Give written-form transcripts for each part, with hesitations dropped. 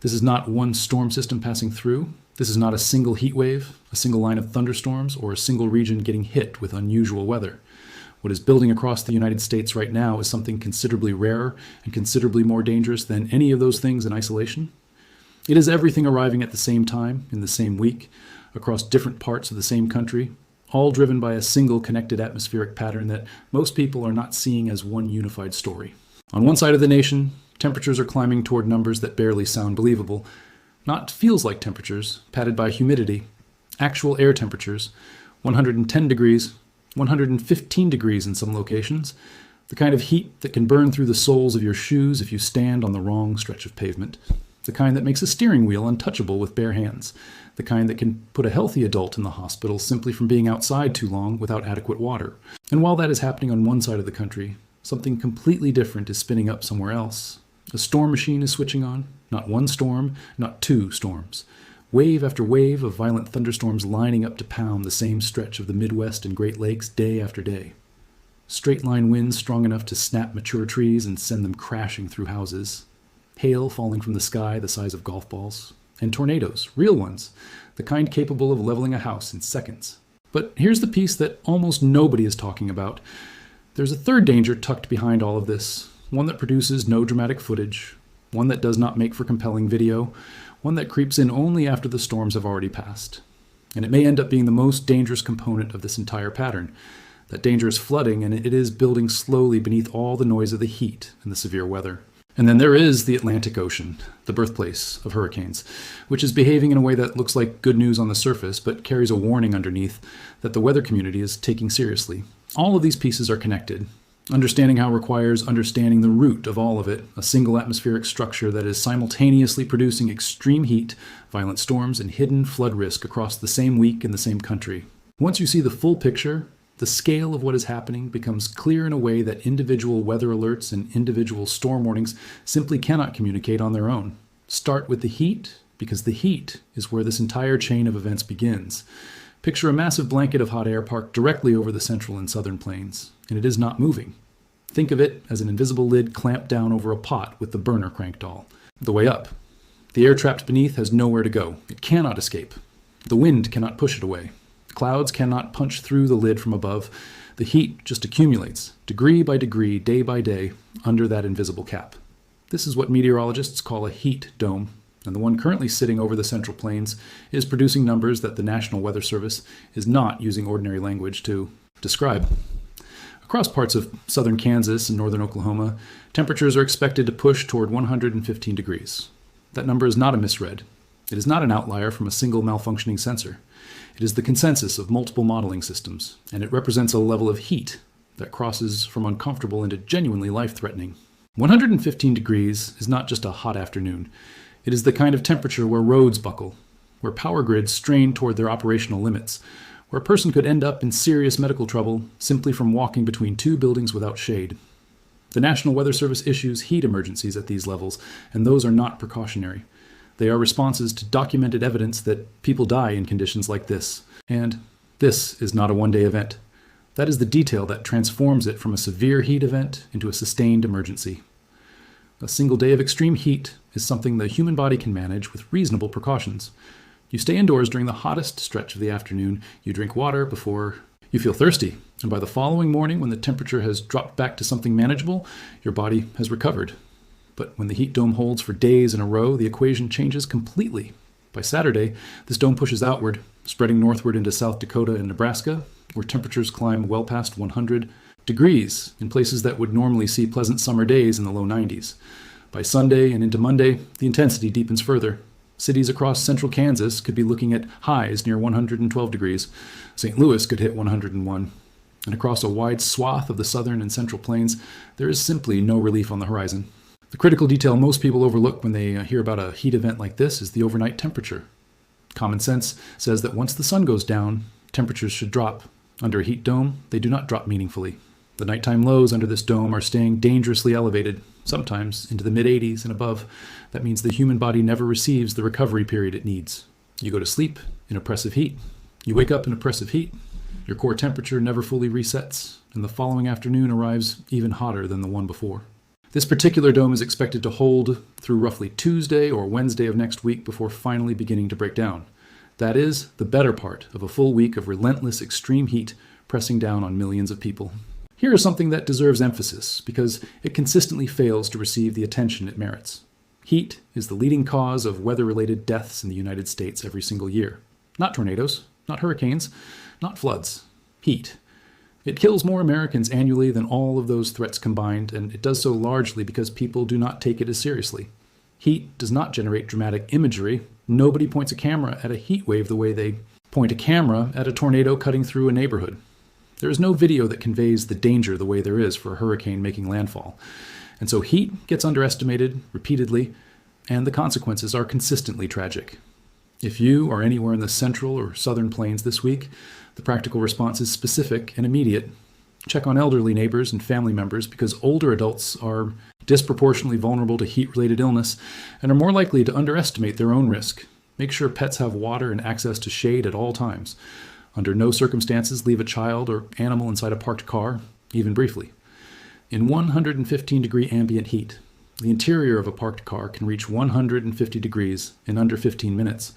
This is not one storm system passing through. This is not a single heat wave, a single line of thunderstorms, or a single region getting hit with unusual weather. What is building across the United States right now is something considerably rarer and considerably more dangerous than any of those things in isolation. It is everything arriving at the same time, in the same week, across different parts of the same country, all driven by a single connected atmospheric pattern that most people are not seeing as one unified story. On one side of the nation, temperatures are climbing toward numbers that barely sound believable. Not feels like temperatures, padded by humidity. Actual air temperatures, 110 degrees, 115 degrees in some locations. The kind of heat that can burn through the soles of your shoes if you stand on the wrong stretch of pavement. The kind that makes a steering wheel untouchable with bare hands. The kind that can put a healthy adult in the hospital simply from being outside too long without adequate water. And while that is happening on one side of the country, something completely different is spinning up somewhere else. A storm machine is switching on. Not one storm, not two storms. Wave after wave of violent thunderstorms lining up to pound the same stretch of the Midwest and Great Lakes day after day. Straight-line winds strong enough to snap mature trees and send them crashing through houses. Hail falling from the sky the size of golf balls. And tornadoes, real ones, the kind capable of leveling a house in seconds. But here's the piece that almost nobody is talking about. There's a third danger tucked behind all of this, one that produces no dramatic footage, one that does not make for compelling video, one that creeps in only after the storms have already passed. And it may end up being the most dangerous component of this entire pattern. That danger is flooding, and it is building slowly beneath all the noise of the heat and the severe weather. And then there is the Atlantic Ocean, the birthplace of hurricanes, which is behaving in a way that looks like good news on the surface, but carries a warning underneath that the weather community is taking seriously. All of these pieces are connected. Understanding how requires understanding the root of all of it, a single atmospheric structure that is simultaneously producing extreme heat, violent storms, and hidden flood risk across the same week in the same country. Once you see the full picture, the scale of what is happening becomes clear in a way that individual weather alerts and individual storm warnings simply cannot communicate on their own. Start with the heat, because the heat is where this entire chain of events begins. Picture a massive blanket of hot air parked directly over the central and southern plains, and it is not moving. Think of it as an invisible lid clamped down over a pot with the burner cranked all the way up. The air trapped beneath has nowhere to go. It cannot escape. The wind cannot push it away. Clouds cannot punch through the lid from above. The heat just accumulates, degree by degree, day by day, under that invisible cap. This is what meteorologists call a heat dome, and the one currently sitting over the Central Plains is producing numbers that the National Weather Service is not using ordinary language to describe. Across parts of southern Kansas and northern Oklahoma, temperatures are expected to push toward 115 degrees. That number is not a misread. It is not an outlier from a single malfunctioning sensor. It is the consensus of multiple modeling systems, and it represents a level of heat that crosses from uncomfortable into genuinely life-threatening. 115 degrees is not just a hot afternoon. It is the kind of temperature where roads buckle, where power grids strain toward their operational limits, where a person could end up in serious medical trouble simply from walking between two buildings without shade. The National Weather Service issues heat emergencies at these levels, and those are not precautionary. They are responses to documented evidence that people die in conditions like this. And this is not a one-day event. That is the detail that transforms it from a severe heat event into a sustained emergency. A single day of extreme heat is something the human body can manage with reasonable precautions. You stay indoors during the hottest stretch of the afternoon, you drink water before you feel thirsty, and by the following morning, when the temperature has dropped back to something manageable, your body has recovered. But when the heat dome holds for days in a row, the equation changes completely. By Saturday, this dome pushes outward, spreading northward into South Dakota and Nebraska, where temperatures climb well past 100 degrees in places that would normally see pleasant summer days in the low 90s. By Sunday and into Monday, the intensity deepens further. Cities across central Kansas could be looking at highs near 112 degrees. St. Louis could hit 101. And across a wide swath of the southern and central plains, there is simply no relief on the horizon. The critical detail most people overlook when they hear about a heat event like this is the overnight temperature. Common sense says that once the sun goes down, temperatures should drop. Under a heat dome, they do not drop meaningfully. The nighttime lows under this dome are staying dangerously elevated, sometimes into the mid-80s and above. That means the human body never receives the recovery period it needs. You go to sleep in oppressive heat. You wake up in oppressive heat. Your core temperature never fully resets, and the following afternoon arrives even hotter than the one before. This particular dome is expected to hold through roughly Tuesday or Wednesday of next week before finally beginning to break down. That is the better part of a full week of relentless extreme heat pressing down on millions of people. Here is something that deserves emphasis because it consistently fails to receive the attention it merits. Heat is the leading cause of weather-related deaths in the United States every single year. Not tornadoes, not hurricanes, not floods. Heat. It kills more Americans annually than all of those threats combined, and it does so largely because people do not take it as seriously. Heat does not generate dramatic imagery. Nobody points a camera at a heat wave the way they point a camera at a tornado cutting through a neighborhood. There is no video that conveys the danger the way there is for a hurricane making landfall. And so heat gets underestimated repeatedly, and the consequences are consistently tragic. If you are anywhere in the central or southern plains this week, the practical response is specific and immediate. Check on elderly neighbors and family members because older adults are disproportionately vulnerable to heat-related illness and are more likely to underestimate their own risk. Make sure pets have water and access to shade at all times. Under no circumstances leave a child or animal inside a parked car, even briefly. In 115-degree ambient heat, the interior of a parked car can reach 150 degrees in under 15 minutes.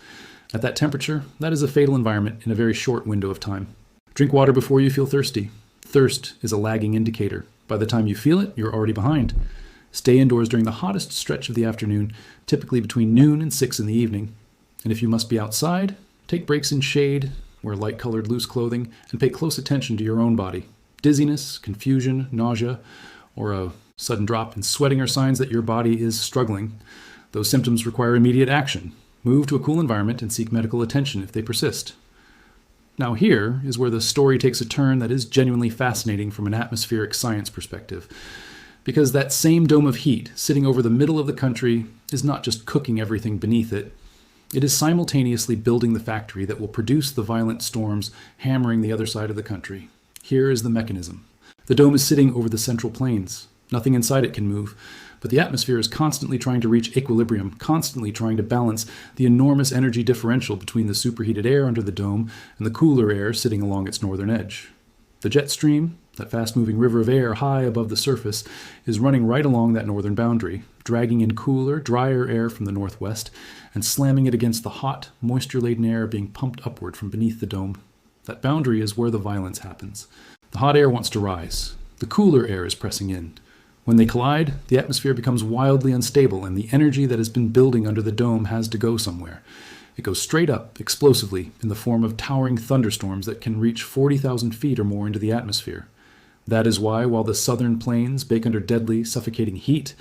At that temperature, that is a fatal environment in a very short window of time. Drink water before you feel thirsty. Thirst is a lagging indicator. By the time you feel it, you're already behind. Stay indoors during the hottest stretch of the afternoon, typically between noon and 6 in the evening. And if you must be outside, take breaks in shade, wear light-colored loose clothing, and pay close attention to your own body. Dizziness, confusion, nausea, or a sudden drop in sweating are signs that your body is struggling. Those symptoms require immediate action. Move to a cool environment and seek medical attention if they persist. Now here is where the story takes a turn that is genuinely fascinating from an atmospheric science perspective. Because that same dome of heat sitting over the middle of the country is not just cooking everything beneath it. It is simultaneously building the factory that will produce the violent storms hammering the other side of the country. Here is the mechanism. The dome is sitting over the central plains. Nothing inside it can move, but the atmosphere is constantly trying to reach equilibrium, constantly trying to balance the enormous energy differential between the superheated air under the dome and the cooler air sitting along its northern edge. The jet stream, that fast-moving river of air high above the surface, is running right along that northern boundary, dragging in cooler, drier air from the northwest and slamming it against the hot, moisture-laden air being pumped upward from beneath the dome. That boundary is where the violence happens. The hot air wants to rise. The cooler air is pressing in. When they collide, the atmosphere becomes wildly unstable, and the energy that has been building under the dome has to go somewhere. It goes straight up, explosively, in the form of towering thunderstorms that can reach 40,000 feet or more into the atmosphere. That is why, while the southern plains bake under deadly, suffocating heat,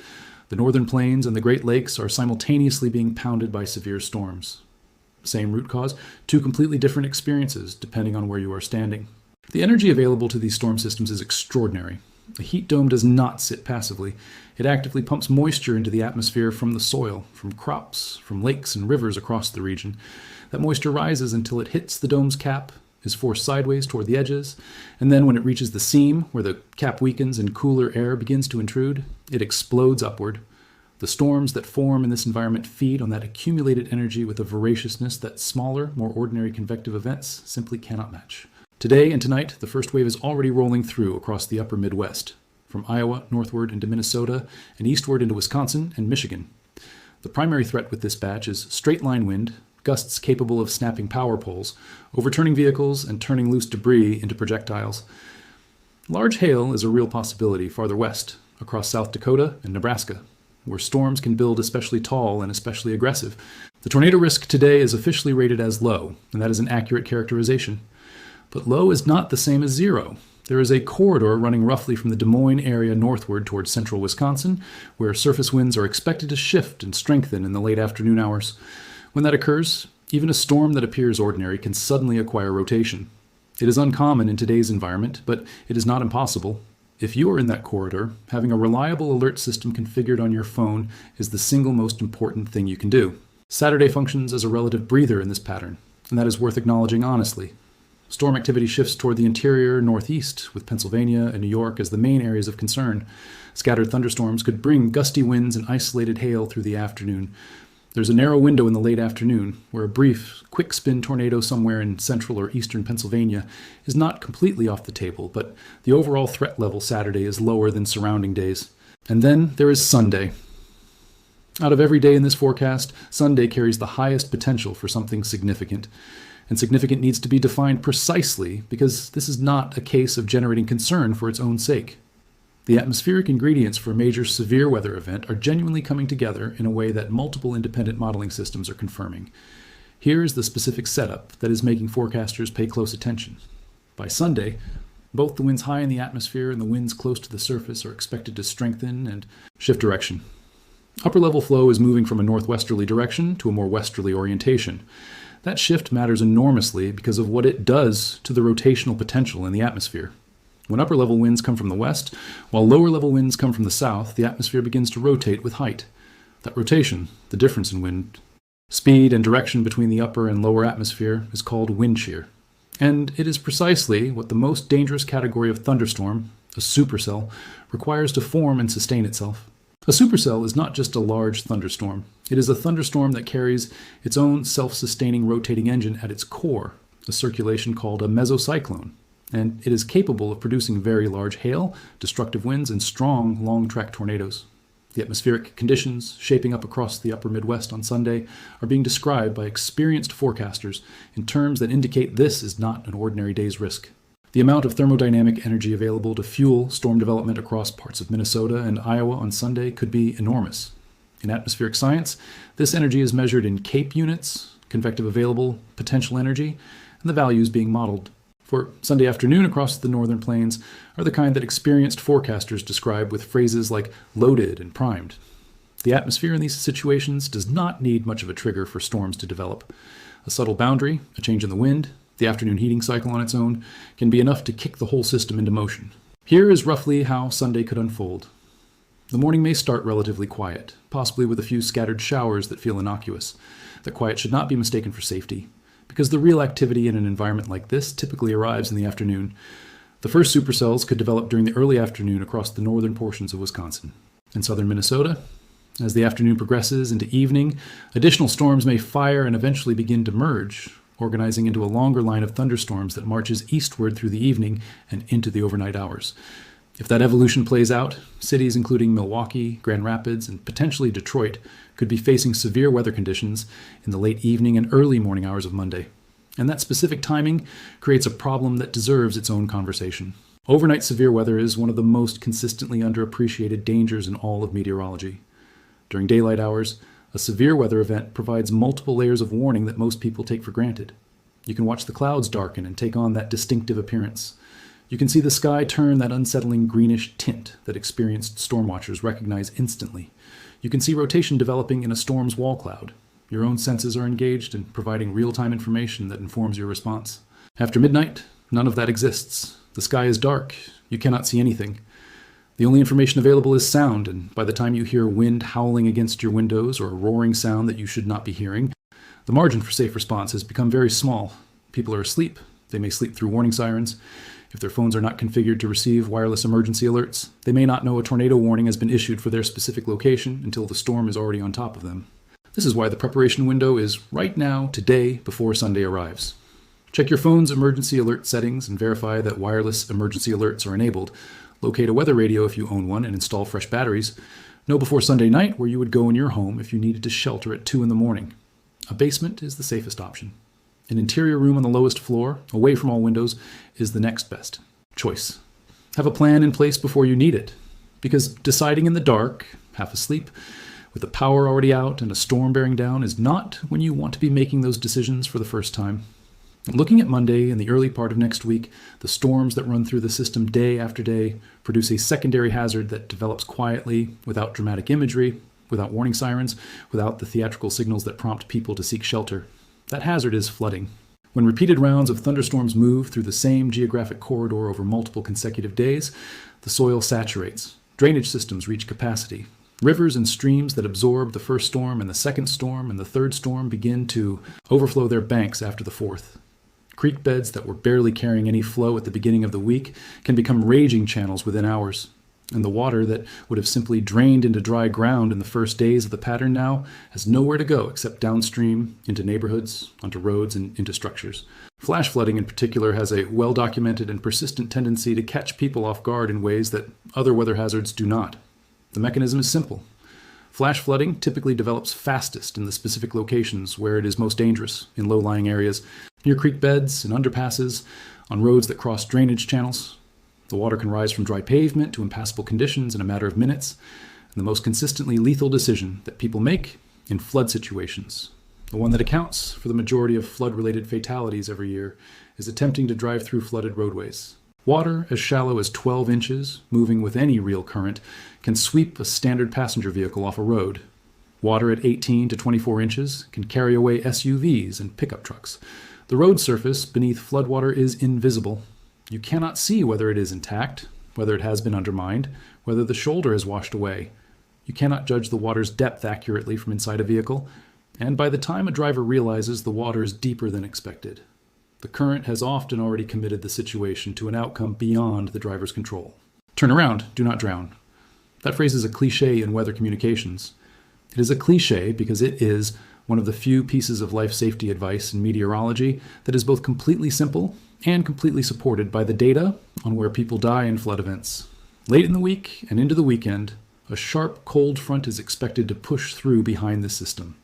the northern plains and the Great Lakes are simultaneously being pounded by severe storms. Same root cause, two completely different experiences, depending on where you are standing. The energy available to these storm systems is extraordinary. A heat dome does not sit passively. It actively pumps moisture into the atmosphere from the soil, from crops, from lakes and rivers across the region. That moisture rises until it hits the dome's cap, is forced sideways toward the edges, and then when it reaches the seam, where the cap weakens and cooler air begins to intrude, it explodes upward. The storms that form in this environment feed on that accumulated energy with a voraciousness that smaller, more ordinary convective events simply cannot match. Today and tonight, the first wave is already rolling through across the upper Midwest, from Iowa northward into Minnesota and eastward into Wisconsin and Michigan. The primary threat with this batch is straight-line wind, gusts capable of snapping power poles, overturning vehicles and turning loose debris into projectiles. Large hail is a real possibility farther west, across South Dakota and Nebraska, where storms can build especially tall and especially aggressive. The tornado risk today is officially rated as low, and that is an accurate characterization. But low is not the same as zero. There is a corridor running roughly from the Des Moines area northward towards central Wisconsin, where surface winds are expected to shift and strengthen in the late afternoon hours. When that occurs, even a storm that appears ordinary can suddenly acquire rotation. It is uncommon in today's environment, but it is not impossible. If you are in that corridor, having a reliable alert system configured on your phone is the single most important thing you can do. Saturday functions as a relative breather in this pattern, and that is worth acknowledging honestly. Storm activity shifts toward the interior northeast, with Pennsylvania and New York as the main areas of concern. Scattered thunderstorms could bring gusty winds and isolated hail through the afternoon. There's a narrow window in the late afternoon where a brief, quick-spin tornado somewhere in central or eastern Pennsylvania is not completely off the table, but the overall threat level Saturday is lower than surrounding days. And then there is Sunday. Out of every day in this forecast, Sunday carries the highest potential for something significant. And significant needs to be defined precisely because this is not a case of generating concern for its own sake. The atmospheric ingredients for a major severe weather event are genuinely coming together in a way that multiple independent modeling systems are confirming. Here is the specific setup that is making forecasters pay close attention. By Sunday, both the winds high in the atmosphere and the winds close to the surface are expected to strengthen and shift direction. Upper level flow is moving from a northwesterly direction to a more westerly orientation. That shift matters enormously because of what it does to the rotational potential in the atmosphere. When upper level winds come from the west, while lower level winds come from the south, the atmosphere begins to rotate with height. That rotation, the difference in wind speed and direction between the upper and lower atmosphere, is called wind shear. And it is precisely what the most dangerous category of thunderstorm, a supercell, requires to form and sustain itself. A supercell is not just a large thunderstorm. It is a thunderstorm that carries its own self-sustaining rotating engine at its core, a circulation called a mesocyclone, and it is capable of producing very large hail, destructive winds, and strong, long-track tornadoes. The atmospheric conditions shaping up across the upper Midwest on Sunday are being described by experienced forecasters in terms that indicate this is not an ordinary day's risk. The amount of thermodynamic energy available to fuel storm development across parts of Minnesota and Iowa on Sunday could be enormous. In atmospheric science, this energy is measured in CAPE units, convective available potential energy, and the values being modeled for Sunday afternoon across the northern plains are the kind that experienced forecasters describe with phrases like loaded and primed. The atmosphere in these situations does not need much of a trigger for storms to develop. A subtle boundary, a change in the wind, the afternoon heating cycle on its own, can be enough to kick the whole system into motion. Here is roughly how Sunday could unfold. The morning may start relatively quiet, possibly with a few scattered showers that feel innocuous. That quiet should not be mistaken for safety, because the real activity in an environment like this typically arrives in the afternoon. The first supercells could develop during the early afternoon across the northern portions of Wisconsin. In southern Minnesota, as the afternoon progresses into evening, additional storms may fire and eventually begin to merge, organizing into a longer line of thunderstorms that marches eastward through the evening and into the overnight hours. If that evolution plays out, cities including Milwaukee, Grand Rapids, and potentially Detroit could be facing severe weather conditions in the late evening and early morning hours of Monday. And that specific timing creates a problem that deserves its own conversation. Overnight severe weather is one of the most consistently underappreciated dangers in all of meteorology. During daylight hours, a severe weather event provides multiple layers of warning that most people take for granted. You can watch the clouds darken and take on that distinctive appearance. You can see the sky turn that unsettling greenish tint that experienced storm watchers recognize instantly. You can see rotation developing in a storm's wall cloud. Your own senses are engaged in providing real-time information that informs your response. After midnight, none of that exists. The sky is dark. You cannot see anything. The only information available is sound, and by the time you hear wind howling against your windows or a roaring sound that you should not be hearing, the margin for safe response has become very small. People are asleep. They may sleep through warning sirens. If their phones are not configured to receive wireless emergency alerts, they may not know a tornado warning has been issued for their specific location until the storm is already on top of them. This is why the preparation window is right now, today, before Sunday arrives. Check your phone's emergency alert settings and verify that wireless emergency alerts are enabled. Locate a weather radio if you own one and install fresh batteries. Know before Sunday night where you would go in your home if you needed to shelter at 2 in the morning. A basement is the safest option. An interior room on the lowest floor, away from all windows, is the next best choice. Have a plan in place before you need it, because deciding in the dark, half asleep, with the power already out and a storm bearing down is not when you want to be making those decisions for the first time. Looking at Monday and the early part of next week, the storms that run through the system day after day produce a secondary hazard that develops quietly, without dramatic imagery, without warning sirens, without the theatrical signals that prompt people to seek shelter. That hazard is flooding. When repeated rounds of thunderstorms move through the same geographic corridor over multiple consecutive days, the soil saturates. Drainage systems reach capacity. Rivers and streams that absorb the first storm and the second storm and the third storm begin to overflow their banks after the fourth. Creek beds that were barely carrying any flow at the beginning of the week can become raging channels within hours. And the water that would have simply drained into dry ground in the first days of the pattern now has nowhere to go except downstream into neighborhoods, onto roads, and into structures. Flash flooding in particular has a well-documented and persistent tendency to catch people off guard in ways that other weather hazards do not. The mechanism is simple. Flash flooding typically develops fastest in the specific locations where it is most dangerous, in low-lying areas, near creek beds and underpasses, on roads that cross drainage channels. The water can rise from dry pavement to impassable conditions in a matter of minutes, and the most consistently lethal decision that people make in flood situations, the one that accounts for the majority of flood-related fatalities every year, is attempting to drive through flooded roadways. Water as shallow as 12 inches, moving with any real current, can sweep a standard passenger vehicle off a road. Water at 18 to 24 inches can carry away SUVs and pickup trucks. The road surface beneath floodwater is invisible. You cannot see whether it is intact, whether it has been undermined, whether the shoulder has washed away. You cannot judge the water's depth accurately from inside a vehicle, and by the time a driver realizes the water is deeper than expected, the current has often already committed the situation to an outcome beyond the driver's control. Turn around, do not drown. That phrase is a cliche in weather communications. It is a cliche because it is one of the few pieces of life safety advice in meteorology that is both completely simple and completely supported by the data on where people die in flood events. Late in the week and into the weekend, a sharp cold front is expected to push through behind the system.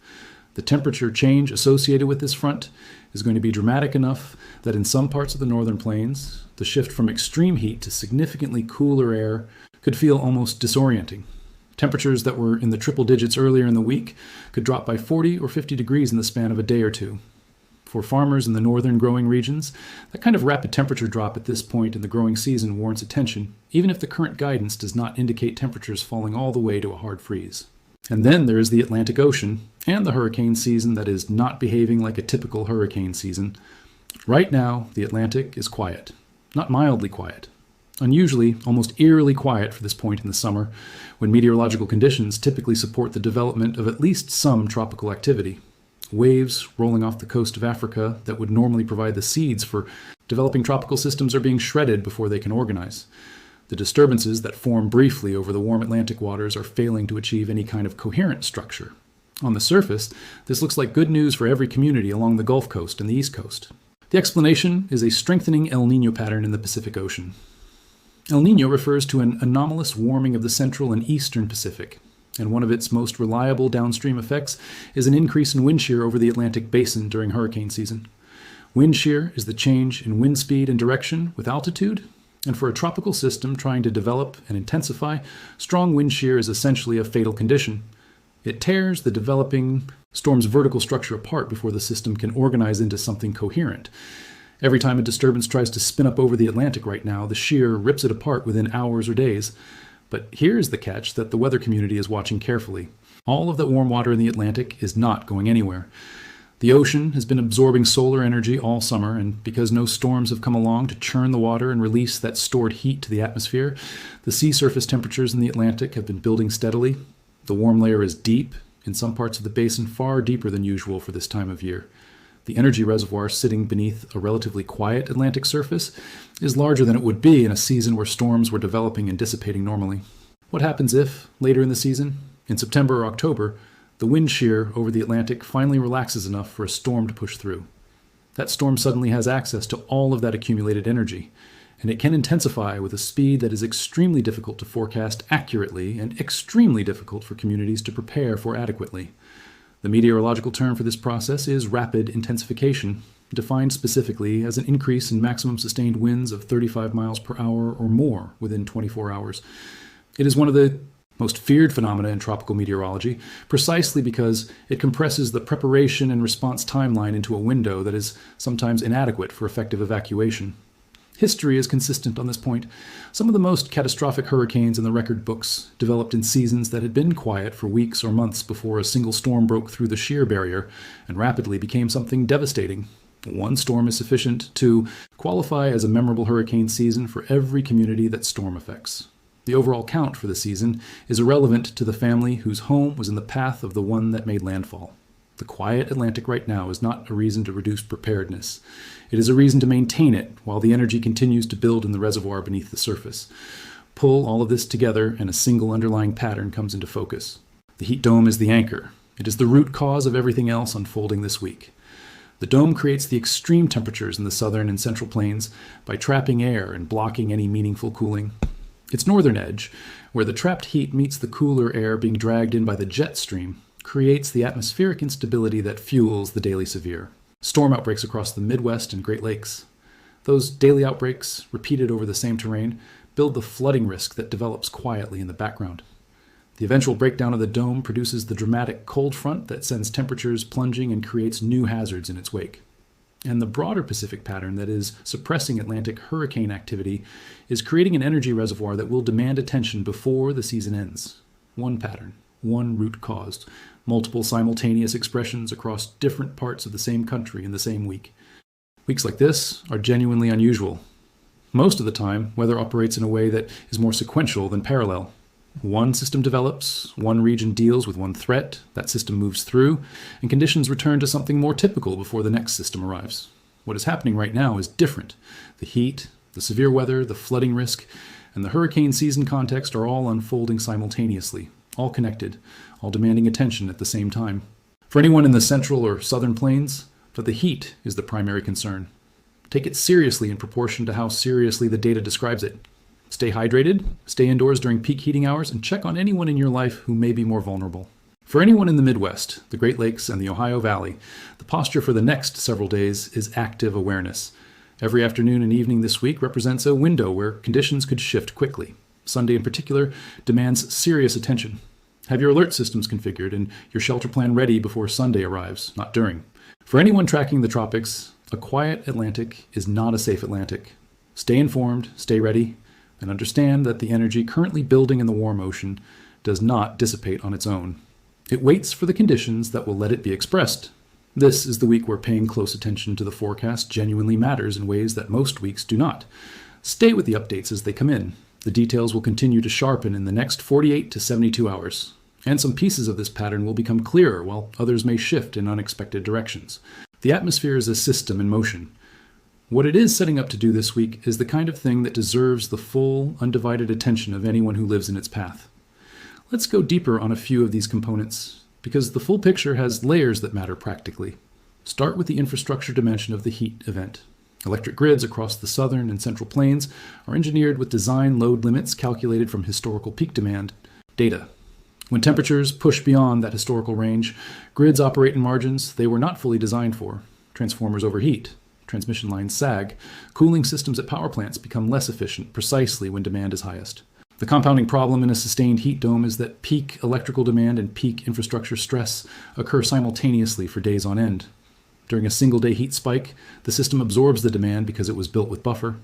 The temperature change associated with this front is going to be dramatic enough that in some parts of the northern plains, the shift from extreme heat to significantly cooler air could feel almost disorienting. Temperatures that were in the triple digits earlier in the week could drop by 40 or 50 degrees in the span of a day or two. For farmers in the northern growing regions, that kind of rapid temperature drop at this point in the growing season warrants attention, even if the current guidance does not indicate temperatures falling all the way to a hard freeze. And then there is the Atlantic Ocean and the hurricane season that is not behaving like a typical hurricane season. Right now, the Atlantic is quiet, not mildly quiet. Unusually, almost eerily quiet for this point in the summer, when meteorological conditions typically support the development of at least some tropical activity. Waves rolling off the coast of Africa that would normally provide the seeds for developing tropical systems are being shredded before they can organize. The disturbances that form briefly over the warm Atlantic waters are failing to achieve any kind of coherent structure. On the surface, this looks like good news for every community along the Gulf Coast and the East Coast. The explanation is a strengthening El Nino pattern in the Pacific Ocean. El Nino refers to an anomalous warming of the central and eastern Pacific, and one of its most reliable downstream effects is an increase in wind shear over the Atlantic basin during hurricane season. Wind shear is the change in wind speed and direction with altitude, and for a tropical system trying to develop and intensify, strong wind shear is essentially a fatal condition. It tears the developing storm's vertical structure apart before the system can organize into something coherent. Every time a disturbance tries to spin up over the Atlantic right now, the shear rips it apart within hours or days. But here's the catch that the weather community is watching carefully. All of that warm water in the Atlantic is not going anywhere. The ocean has been absorbing solar energy all summer, and because no storms have come along to churn the water and release that stored heat to the atmosphere, the sea surface temperatures in the Atlantic have been building steadily. The warm layer is deep, in some parts of the basin far deeper than usual for this time of year. The energy reservoir sitting beneath a relatively quiet Atlantic surface is larger than it would be in a season where storms were developing and dissipating normally. What happens if, later in the season, in September or October, the wind shear over the Atlantic finally relaxes enough for a storm to push through? That storm suddenly has access to all of that accumulated energy, and it can intensify with a speed that is extremely difficult to forecast accurately and extremely difficult for communities to prepare for adequately. The meteorological term for this process is rapid intensification, defined specifically as an increase in maximum sustained winds of 35 miles per hour or more within 24 hours. It is one of the most feared phenomena in tropical meteorology, precisely because it compresses the preparation and response timeline into a window that is sometimes inadequate for effective evacuation. History is consistent on this point. Some of the most catastrophic hurricanes in the record books developed in seasons that had been quiet for weeks or months before a single storm broke through the shear barrier and rapidly became something devastating. One storm is sufficient to qualify as a memorable hurricane season for every community that storm affects. The overall count for the season is irrelevant to the family whose home was in the path of the one that made landfall. The quiet Atlantic right now is not a reason to reduce preparedness. It is a reason to maintain it while the energy continues to build in the reservoir beneath the surface. Pull all of this together and a single underlying pattern comes into focus. The heat dome is the anchor. It is the root cause of everything else unfolding this week. The dome creates the extreme temperatures in the southern and central plains by trapping air and blocking any meaningful cooling. Its northern edge, where the trapped heat meets the cooler air being dragged in by the jet stream, creates the atmospheric instability that fuels the daily severe. Storm outbreaks across the Midwest and Great Lakes. Those daily outbreaks, repeated over the same terrain, build the flooding risk that develops quietly in the background. The eventual breakdown of the dome produces the dramatic cold front that sends temperatures plunging and creates new hazards in its wake. And the broader Pacific pattern that is suppressing Atlantic hurricane activity is creating an energy reservoir that will demand attention before the season ends. One pattern, one root cause, multiple simultaneous expressions across different parts of the same country in the same week. Weeks like this are genuinely unusual. Most of the time, weather operates in a way that is more sequential than parallel. One system develops, one region deals with one threat, that system moves through, and conditions return to something more typical before the next system arrives. What is happening right now is different. The heat, the severe weather, the flooding risk, and the hurricane season context are all unfolding simultaneously, all connected, all demanding attention at the same time. For anyone in the central or southern plains, but the heat is the primary concern. Take it seriously in proportion to how seriously the data describes it. Stay hydrated, stay indoors during peak heating hours, and check on anyone in your life who may be more vulnerable. For anyone in the Midwest, the Great Lakes, and the Ohio Valley, the posture for the next several days is active awareness. Every afternoon and evening this week represents a window where conditions could shift quickly. Sunday in particular demands serious attention. Have your alert systems configured and your shelter plan ready before Sunday arrives, not during. For anyone tracking the tropics, a quiet Atlantic is not a safe Atlantic. Stay informed, stay ready, and understand that the energy currently building in the warm ocean does not dissipate on its own. It waits for the conditions that will let it be expressed. This is the week where paying close attention to the forecast genuinely matters in ways that most weeks do not. Stay with the updates as they come in. The details will continue to sharpen in the next 48 to 72 hours. And some pieces of this pattern will become clearer while others may shift in unexpected directions. The atmosphere is a system in motion. What it is setting up to do this week is the kind of thing that deserves the full, undivided attention of anyone who lives in its path. Let's go deeper on a few of these components, because the full picture has layers that matter practically. Start with the infrastructure dimension of the heat event. Electric grids across the southern and central plains are engineered with design load limits calculated from historical peak demand data. When temperatures push beyond that historical range, grids operate in margins they were not fully designed for. Transformers overheat. Transmission lines sag. Cooling systems at power plants become less efficient precisely when demand is highest. The compounding problem in a sustained heat dome is that peak electrical demand and peak infrastructure stress occur simultaneously for days on end. During a single-day heat spike, the system absorbs the demand because it was built with buffer.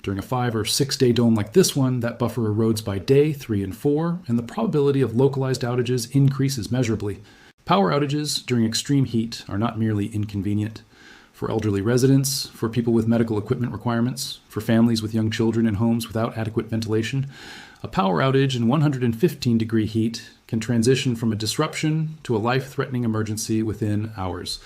During a 5 or 6 day dome like this one, that buffer erodes by day 3 and 4, and the probability of localized outages increases measurably. Power outages during extreme heat are not merely inconvenient. For elderly residents, for people with medical equipment requirements, for families with young children in homes without adequate ventilation, a power outage in 115-degree heat can transition from a disruption to a life-threatening emergency within hours.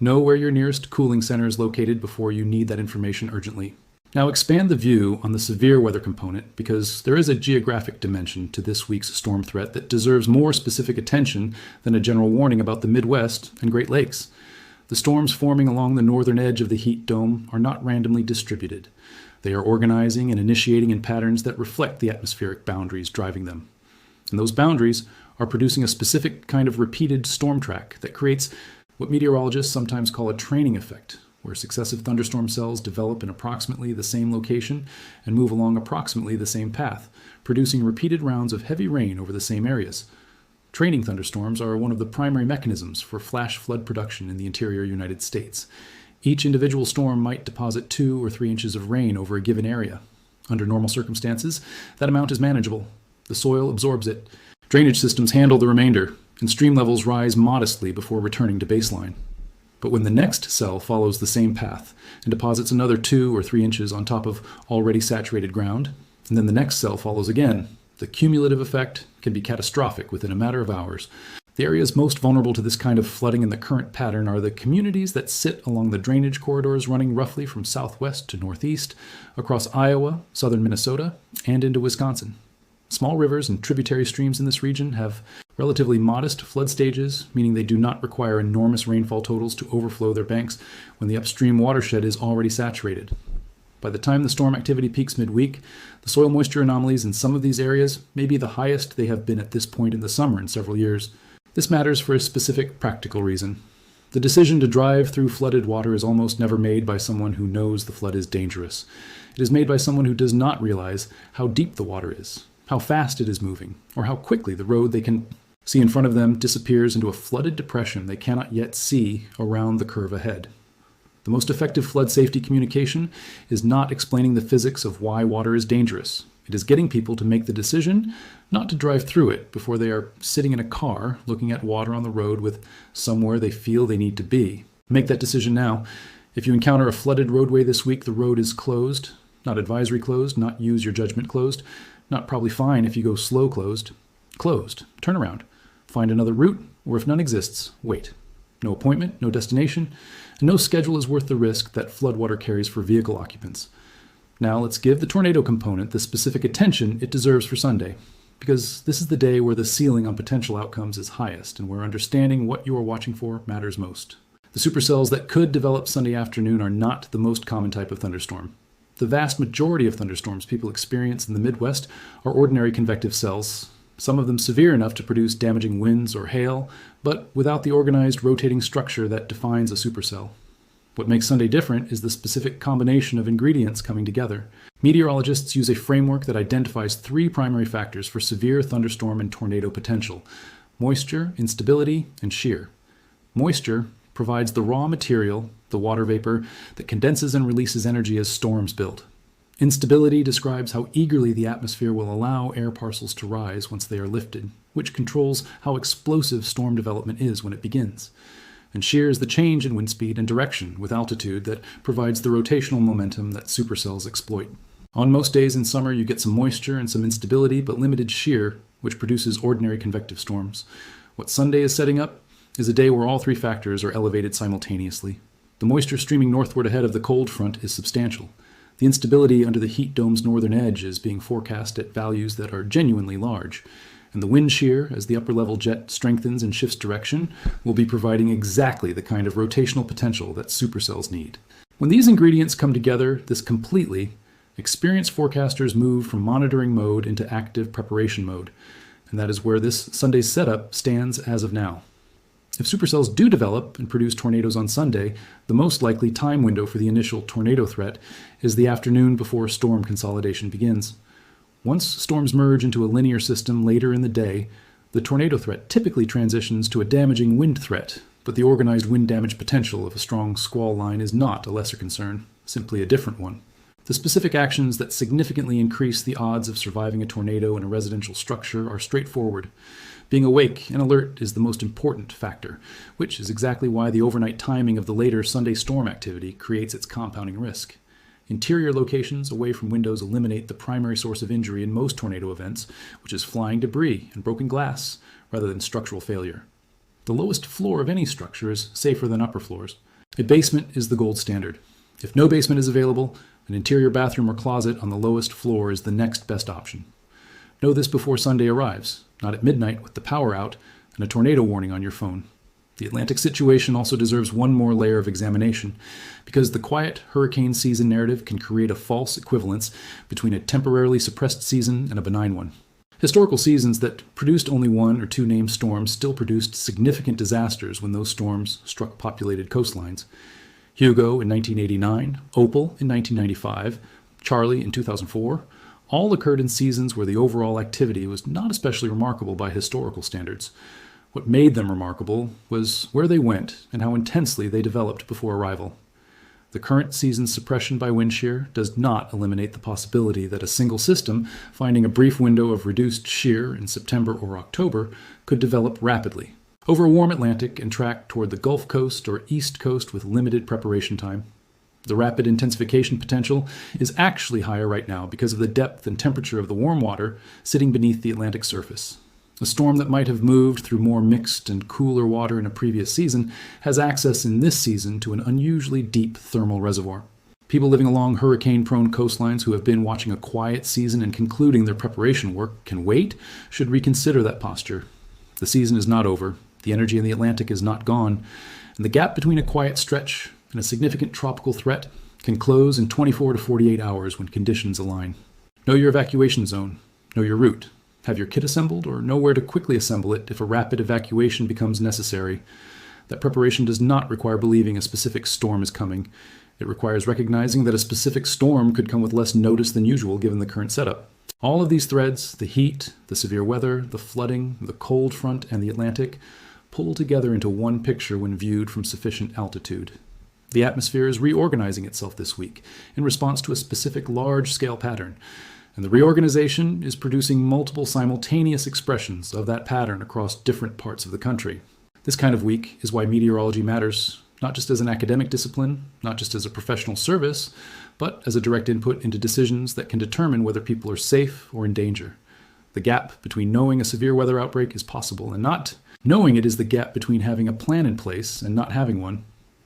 Know where your nearest cooling center is located before you need that information urgently. Now expand the view on the severe weather component, because there is a geographic dimension to this week's storm threat that deserves more specific attention than a general warning about the Midwest and Great Lakes. The storms forming along the northern edge of the heat dome are not randomly distributed. They are organizing and initiating in patterns that reflect the atmospheric boundaries driving them. And those boundaries are producing a specific kind of repeated storm track that creates what meteorologists sometimes call a training effect, where successive thunderstorm cells develop in approximately the same location and move along approximately the same path, producing repeated rounds of heavy rain over the same areas. Training thunderstorms are one of the primary mechanisms for flash flood production in the interior United States. Each individual storm might deposit 2 or 3 inches of rain over a given area. Under normal circumstances, that amount is manageable. The soil absorbs it. Drainage systems handle the remainder, and stream levels rise modestly before returning to baseline. But when the next cell follows the same path and deposits another 2 or 3 inches on top of already saturated ground, and then the next cell follows again, the cumulative effect can be catastrophic within a matter of hours. The areas most vulnerable to this kind of flooding in the current pattern are the communities that sit along the drainage corridors running roughly from southwest to northeast, across Iowa, southern Minnesota, and into Wisconsin. Small rivers and tributary streams in this region have relatively modest flood stages, meaning they do not require enormous rainfall totals to overflow their banks when the upstream watershed is already saturated. By the time the storm activity peaks midweek, the soil moisture anomalies in some of these areas may be the highest they have been at this point in the summer in several years. This matters for a specific practical reason. The decision to drive through flooded water is almost never made by someone who knows the flood is dangerous. It is made by someone who does not realize how deep the water is, how fast it is moving, or how quickly the road they can see in front of them disappears into a flooded depression they cannot yet see around the curve ahead. The most effective flood safety communication is not explaining the physics of why water is dangerous. It is getting people to make the decision not to drive through it before they are sitting in a car looking at water on the road with somewhere they feel they need to be. Make that decision now. If you encounter a flooded roadway this week, the road is closed, not advisory closed, not use your judgment closed, not probably fine if you go slow closed. Closed. Turn around. Find another route, or if none exists, wait. No appointment, no destination, and no schedule is worth the risk that floodwater carries for vehicle occupants. Now let's give the tornado component the specific attention it deserves for Sunday, because this is the day where the ceiling on potential outcomes is highest and where understanding what you are watching for matters most. The supercells that could develop Sunday afternoon are not the most common type of thunderstorm. The vast majority of thunderstorms people experience in the Midwest are ordinary convective cells, some of them severe enough to produce damaging winds or hail, but without the organized rotating structure that defines a supercell. What makes Sunday different is the specific combination of ingredients coming together. Meteorologists use a framework that identifies three primary factors for severe thunderstorm and tornado potential: moisture, instability, and shear. Moisture provides the raw material, the water vapor, that condenses and releases energy as storms build. Instability describes how eagerly the atmosphere will allow air parcels to rise once they are lifted, which controls how explosive storm development is when it begins. And shear is the change in wind speed and direction with altitude that provides the rotational momentum that supercells exploit. On most days in summer, you get some moisture and some instability, but limited shear, which produces ordinary convective storms. What Sunday is setting up is a day where all three factors are elevated simultaneously. The moisture streaming northward ahead of the cold front is substantial. The instability under the heat dome's northern edge is being forecast at values that are genuinely large. And the wind shear, as the upper-level jet strengthens and shifts direction, will be providing exactly the kind of rotational potential that supercells need. When these ingredients come together this completely, experienced forecasters move from monitoring mode into active preparation mode. And that is where this Sunday's setup stands as of now. If supercells do develop and produce tornadoes on Sunday, the most likely time window for the initial tornado threat is the afternoon before storm consolidation begins. Once storms merge into a linear system later in the day, the tornado threat typically transitions to a damaging wind threat, but the organized wind damage potential of a strong squall line is not a lesser concern, simply a different one. The specific actions that significantly increase the odds of surviving a tornado in a residential structure are straightforward. Being awake and alert is the most important factor, which is exactly why the overnight timing of the later Sunday storm activity creates its compounding risk. Interior locations away from windows eliminate the primary source of injury in most tornado events, which is flying debris and broken glass, rather than structural failure. The lowest floor of any structure is safer than upper floors. A basement is the gold standard. If no basement is available, an interior bathroom or closet on the lowest floor is the next best option. Know this before Sunday arrives, not at midnight with the power out and a tornado warning on your phone. The Atlantic situation also deserves one more layer of examination, because the quiet hurricane season narrative can create a false equivalence between a temporarily suppressed season and a benign one. Historical seasons that produced only one or two named storms still produced significant disasters when those storms struck populated coastlines. Hugo in 1989, Opal in 1995, Charlie in 2004, all occurred in seasons where the overall activity was not especially remarkable by historical standards. What made them remarkable was where they went and how intensely they developed before arrival. The current season's suppression by wind shear does not eliminate the possibility that a single system, finding a brief window of reduced shear in September or October, could develop rapidly over a warm Atlantic and track toward the Gulf Coast or East Coast with limited preparation time. The rapid intensification potential is actually higher right now because of the depth and temperature of the warm water sitting beneath the Atlantic surface. A storm that might have moved through more mixed and cooler water in a previous season has access in this season to an unusually deep thermal reservoir. People living along hurricane-prone coastlines who have been watching a quiet season and concluding their preparation work can wait, should reconsider that posture. The season is not over, the energy in the Atlantic is not gone, and the gap between a quiet stretch and a significant tropical threat can close in 24 to 48 hours when conditions align. Know your evacuation zone. Know your route. Have your kit assembled or know where to quickly assemble it if a rapid evacuation becomes necessary. That preparation does not require believing a specific storm is coming. It requires recognizing that a specific storm could come with less notice than usual given the current setup. All of these threads, the heat, the severe weather, the flooding, the cold front, and the Atlantic, pull together into one picture when viewed from sufficient altitude. The atmosphere is reorganizing itself this week in response to a specific large-scale pattern, and the reorganization is producing multiple simultaneous expressions of that pattern across different parts of the country. This kind of week is why meteorology matters, not just as an academic discipline, not just as a professional service, but as a direct input into decisions that can determine whether people are safe or in danger. The gap between knowing a severe weather outbreak is possible and not. Knowing it is the gap between having a plan in place and not having one.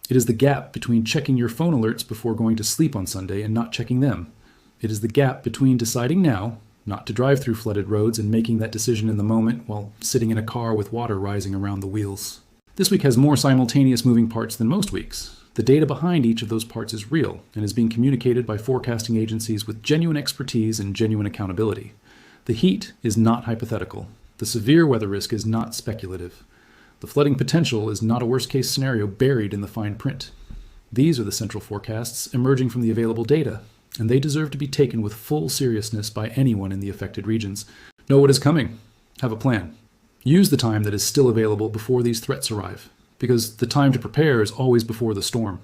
It is the gap between checking your phone alerts before going to sleep on Sunday and not checking them. It is the gap between deciding now not to drive through flooded roads and making that decision in the moment while sitting in a car with water rising around the wheels. This week has more simultaneous moving parts than most weeks. The data behind each of those parts is real and is being communicated by forecasting agencies with genuine expertise and genuine accountability. The heat is not hypothetical. The severe weather risk is not speculative. The flooding potential is not a worst-case scenario buried in the fine print. These are the central forecasts emerging from the available data, and they deserve to be taken with full seriousness by anyone in the affected regions. Know what is coming. Have a plan. Use the time that is still available before these threats arrive, because the time to prepare is always before the storm.